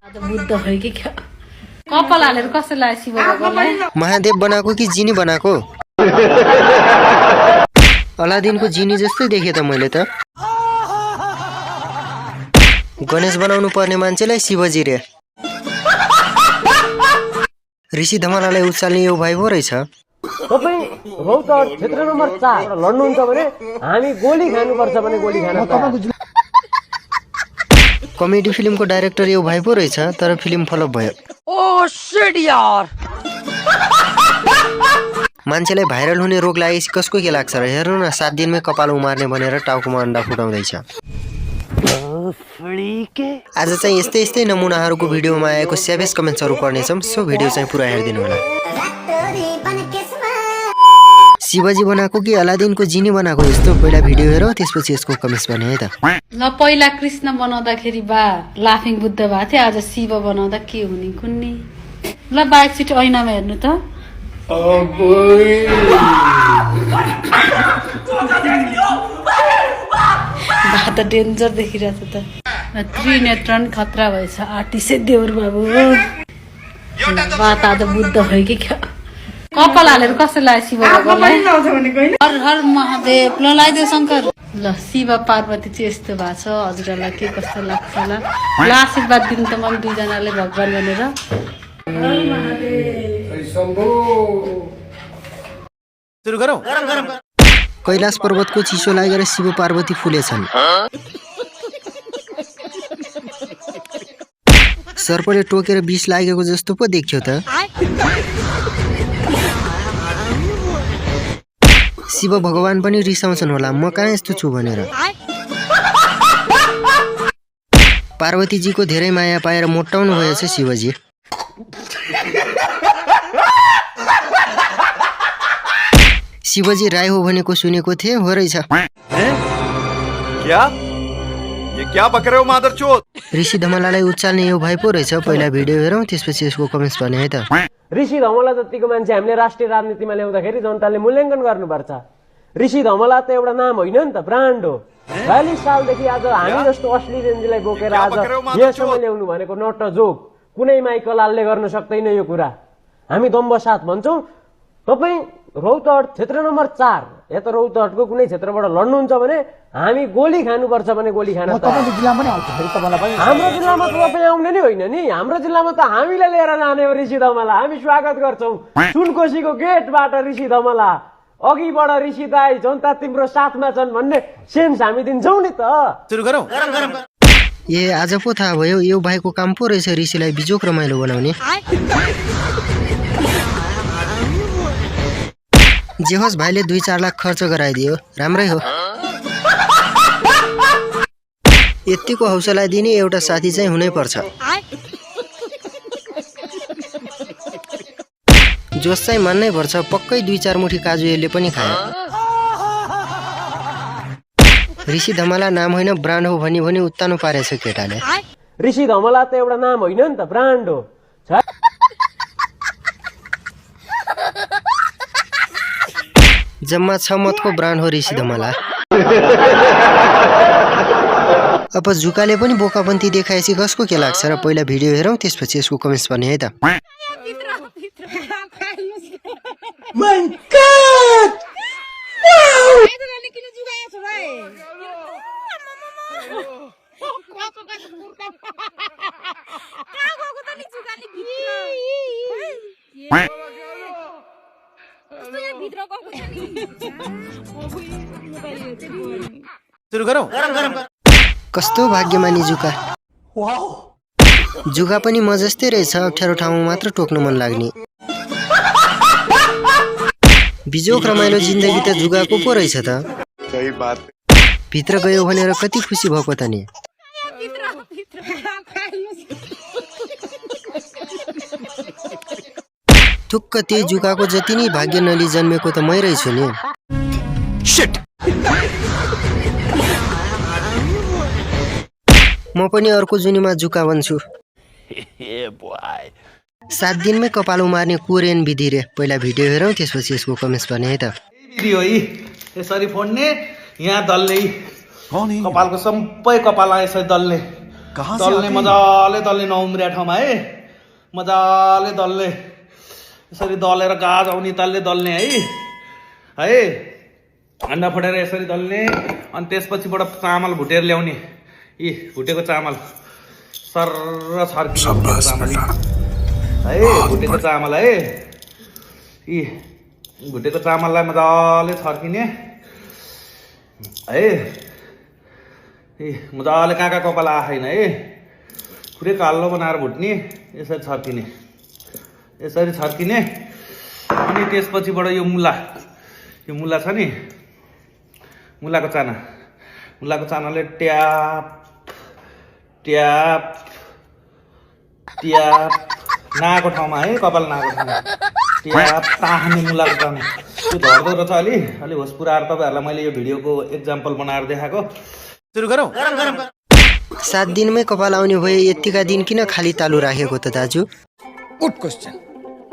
बुद्ध हो कि क्या कपाल हालेर कसले लाग्यो शिव भगवानलाई महादेव बनाएको कि जिनी बनाएको अलादिनको जिनी जस्तै देखे त मैले त गणेश बनाउनु पर्ने मान्छेलाई शिवजी रे ऋषि धमलालाई उचाल्ने यो भाइ पो रहेछ तपाईँ रौतहट क्षेत्र नम्बर 4 लड्नुहुन्छ भने हामी गोली खानुपर्छ भने गोली खान कमेडी फिल्मको डाइरेक्टर यो भाइ पो रहेछ तर फिल्म फ्लप भयो ओ शिट यार मान्छेलाई भाइरल हुने रोग लागेपछि कसको के लाग्छ र हेर्नु न 7 दिनमै कपाल उमार्ने भनेर टाउकोमा अन्डा फुटाउँदैछ आज चाहिँ यस्तै यस्तै नमुनाहरूको भिडियोमा आएको सेभेज कमेन्ट्सहरू पढ्नेछौँ सो भिडियो चाहिँ पुरा हेरिदिनु होला शिवजी बनाएको कि अलादिनको जिनी बनाएको यस्तो पहिला भिडियो हेर त्यसपछि यसको कमेन्ट्स भने है त ल पहिला कृष्ण बनाउँदाखेरि बा लाफिङ बुद्ध भएको थियो आज शिव बनाउँदा के हुने कुन्नी ल बा एकचोटि ऐनामा हेर्नु त बा त डेन्जर देखिरहेको छ त त्रिनेत्रन खतरा भएछ आर्टिस्ट देउर बाबु बा त आज बुद्ध हो कि क्या कपाल हालेर कसले लाग्यो शिव भगवानलाई हर हर महादेव ल लगाइदेऊ शङ्कर ल शिव पार्वती चाहिँ यस्तो भएको छ हजुरहरूलाई के कस्तो लाग्छ होला ल आशीर्वाद दिनु त म दुईजनाले भगवान भनेर सुरु गरौँ कैलाश पर्वतको चिसो लागेर शिव पार्वती फुलेछन् सर्पले टोकेर विष लागेको जस्तो पो देख्यो त शिव भगवान पनि रिसाउँछन् होला म कहाँ यस्तो छु भनेर पार्वतीजीको धेरै माया पाएर मोटाउनु भएछ शिवजी शिवजी राई हो भनेको सुनेको थिए हो रहेछ क्या ये क्या बक रहे हो मादरचोद ऋषि धमलालाई उचाल्ने यो भाइ पो रहेछ पहिला भिडियो हेरौँ त्यसपछि यसको कमेन्ट्स भने है त ऋषि धमला जतिको मान्छे हामीले राष्ट्रिय राजनीतिमा ल्याउँदाखेरि जनताले मूल्याङ्कन गर्नुपर्छ ऋषि धमला त एउटा नाम होइन नि त ब्रान्ड हो 42 सालदेखि आज हामी जस्तो असली रेन्जलाई बोकेर आज यहाँसम्म ल्याउनु भनेको नट अ जोक कुनै माइकलालले गर्न सक्दैन यो कुरा हामी दम्ब साथ भन्छौँ तपाईँ रौतहट क्षेत्र नम्बर 4 या त रौतहटको कुनै क्षेत्रबाट लड्नुहुन्छ भने हामी गोली खानुपर्छ भने गोली खान हाम्रो जिल्लामा त तपाईँ आउने नै होइन नि हाम्रो जिल्लामा त हामीलाई लिएर जाने हो ऋषि धमला हामी स्वागत गर्छौँ सुनकोशीको गेटबाट ऋषि धमला अघिबाट ऋषि दाई जनता तिम्रो साथमा छन् भन्ने सेन्स हामी दिन्छौँ नि त सुरु गरौँ ए आज पो थाहा भयो यो भाइको काम पो रहेछ ऋषिलाई बिजोक रमाइलो बनाउने जे होस् भाइले 2-4 लाख खर्च गराइदियो राम्रै हो यतिको हौसला दिने एउटा साथी चाहिँ हुनै पर्छ जोस चाहिँ मान्नै पर्छ पक्कै 2-4 मुठी काजु यसले पनि खायो ऋषि धमला नाम होइन ब्रान्ड हो भनी भनी उत्तानो पारेछ केटाले ऋषि धमला त एउटा नाम होइन नि त ब्रान्ड हो जम्मा 6 मतको ब्रान्ड हो ऋषि धमला अब जुकाले पनि बोकापन्ती देखाएपछि कसको के लाग्छ र पहिला भिडियो हेरौँ त्यसपछि यसको कमेन्ट्स भने है त सुरु गरौँ कस्तो भाग्यमानी जुका जुका पनि म जस्तै रहेछ अप्ठ्यारो ठाउँमा मात्र टोक्नु मन लाग्ने बिजोक रमाइलो जिन्दगी त जुगाको पो रहेछ त सही बात भित्र गयो भनेर कति खुसी भएको त नि ठुक्क त्यही जुकाको जति नै भाग्य नली जन्मेको त मै रहेछु नि म पनि अर्को जुनीमा जुका बन्छु 7 दिनमै कपाल उमार्ने कोरियन विधि रे पहिला भिडियो हेरौँ त्यसपछि यसको कमेन्ट्स भने है त यसरी फोड्ने यहाँ दल्ले कपालको सबै कपाल यसरी दल्ने कहाँ से दल्ने आते हैं? मजाले दल्ने नउम्रिया ठाउँमा है मजाले दल्ने यसरी दलेर गाज आउने तालले दल्ने है अन्डा फटेर यसरी दल्ने अनि त्यसपछिबाट चामल भुटेर ल्याउने यी भुटेको चामल सर्र छर्किने भुटेको चामल है भुटेको चामल है यी भुटेको चामललाई मजाले छर्किने है मजाले कहाँ कपाल आएन है पुरै कालो बनाएर भुट्ने यसरी छर्किने अनि त्यसपछिबाट यो मुला छ नि मुलाको चानाले ट्याप ट्याप ट्याप नाको ठाउँमा है कपाल नाको ठाउँमा ट्याप ताहाने मुलाको चाना त्यो झर्दो रहेछ अलि होस पुऱ्याएर तपाईँहरूलाई मैले यो भिडियोको एक्जाम्पल बनाएर देखाएको शुरू करो 7 दिनमै कपाल आउने भए यतिका दिन किन खाली तालु राखेको त दाजु? Good question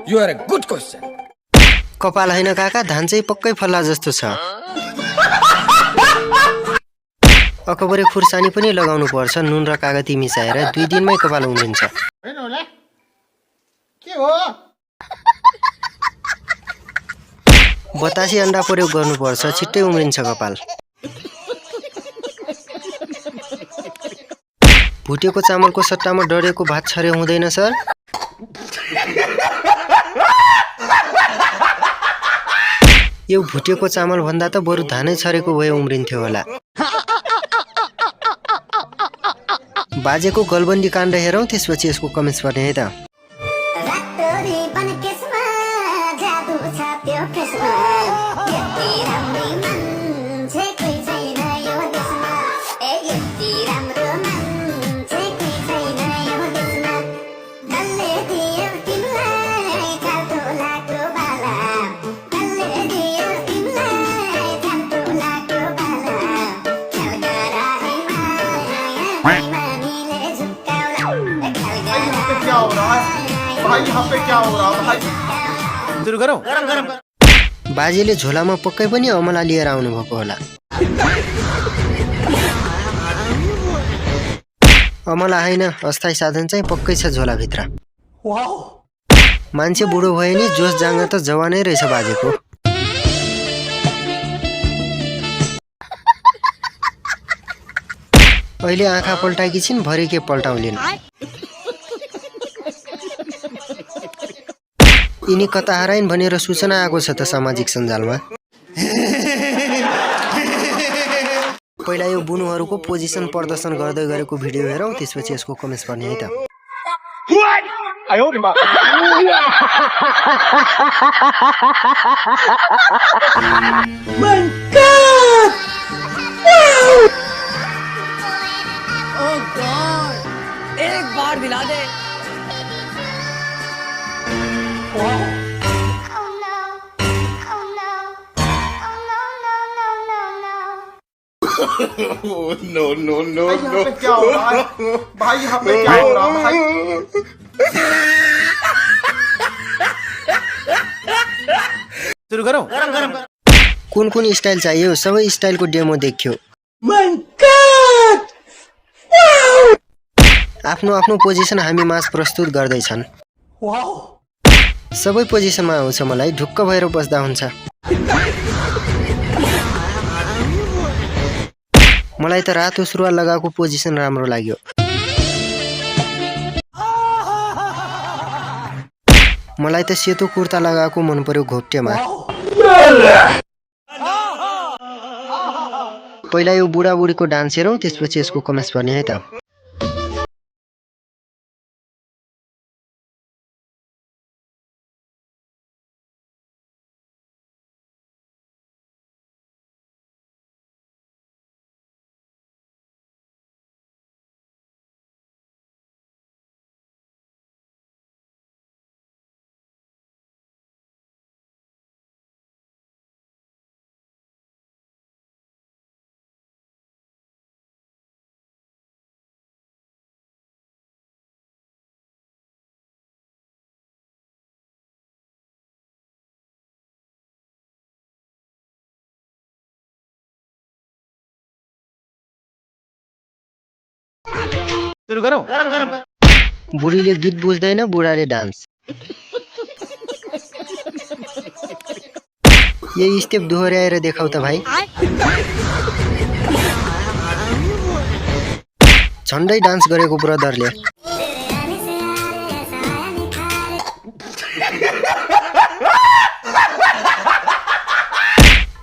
you are a good question कपाल होइन काका, धान चाहिँ पक्कै फल्ला जस्तो छ। अकबरे खुर्सानी पनि लगाउनु पर्छ, नुन र कागती मिसाएर 2 दिनमै कपाल उम्रिन्छ। बतासे अन्डा प्रयोग गर्नुपर्छ, छिट्टै उम्रिन्छ कपाल। भुटेको चामलको सट्टामा डढेको भात छरे हुँदैन सर? यो भुटेको चामल भन्दा त बरु धानै छरेको भए उम्रिन्थ्यो होला। बाजेको गलबन्दी काण्ड हेरौँ, त्यसपछि यसको कमेन्ट्स पढ्ने है त। शुरू करो बाजेले झोलामा पक्कै पनि अमला लिएर आउनुभएको होला। अमला होइन, अस्थायी साधन चाहिँ पक्कै छ झोलाभित्र। मान्छे बुढो भयो नि जोस जाँगा त जवानै रहेछ बाजेको। अहिले आँखा पल्टाएकी छिन्, भरे के पल्टाउलिन्। यिनी कता हराइन् भनेर सूचना आएको छ त सामाजिक सञ्जालमा। पहिला यो बुनुहरूको पोजिसन प्रदर्शन गर्दै गरेको भिडियो हेरौँ, त्यसपछि यसको कमेन्ट्स पढ्ने है त। एक बार दिला दे नो नो नो नो क्या हो रहा है भाई? यहाँ पे क्या हो रहा है भाई? शुरू करो कुन कुन स्टाइल चाहियो, सबै स्टाइलको डेमो देखियो। आफ्नो आफ्नो पोजिसन हामी माझ प्रस्तुत गर्दैछन्। सबै पोजिसनमा आउँछ, मलाई ढुक्क भएर बस्दा हुन्छ। मलाई त रातो सुरुवाल लगाएको पोजिसन राम्रो लाग्यो। मलाई त सेतो कुर्ता लगाएको मन पर्यो घोप्टेमा। पहिला यो बुढाबुढीको डान्स हेरौँ, त्यसपछि यसको कमेन्ट्स गर्ने है त। बुढीले गीत बुझ्दैन, बुढाले डान्स। यही स्टेप दोहोऱ्याएर देखाउ त भाइ। झन्डै डान्स गरेको ब्रदरले।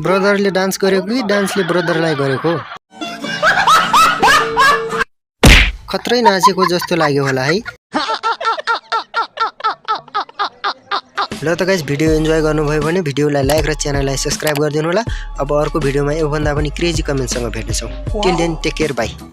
ब्रदरले डान्स गरेको कि डान्सले ब्रदरलाई गरेको? खत्रै नाचेको जस्तो लाग्यो होला है। ल त गाइस, भिडियो इन्जोय गर्नुभयो भने भिडियोलाई लाइक र च्यानललाई सब्स्क्राइब गरिदिनु होला। अब अर्को भिडियोमा योभन्दा पनि क्रेजी कमेन्टसँग भेट्नेछौँ। Till then take care, by.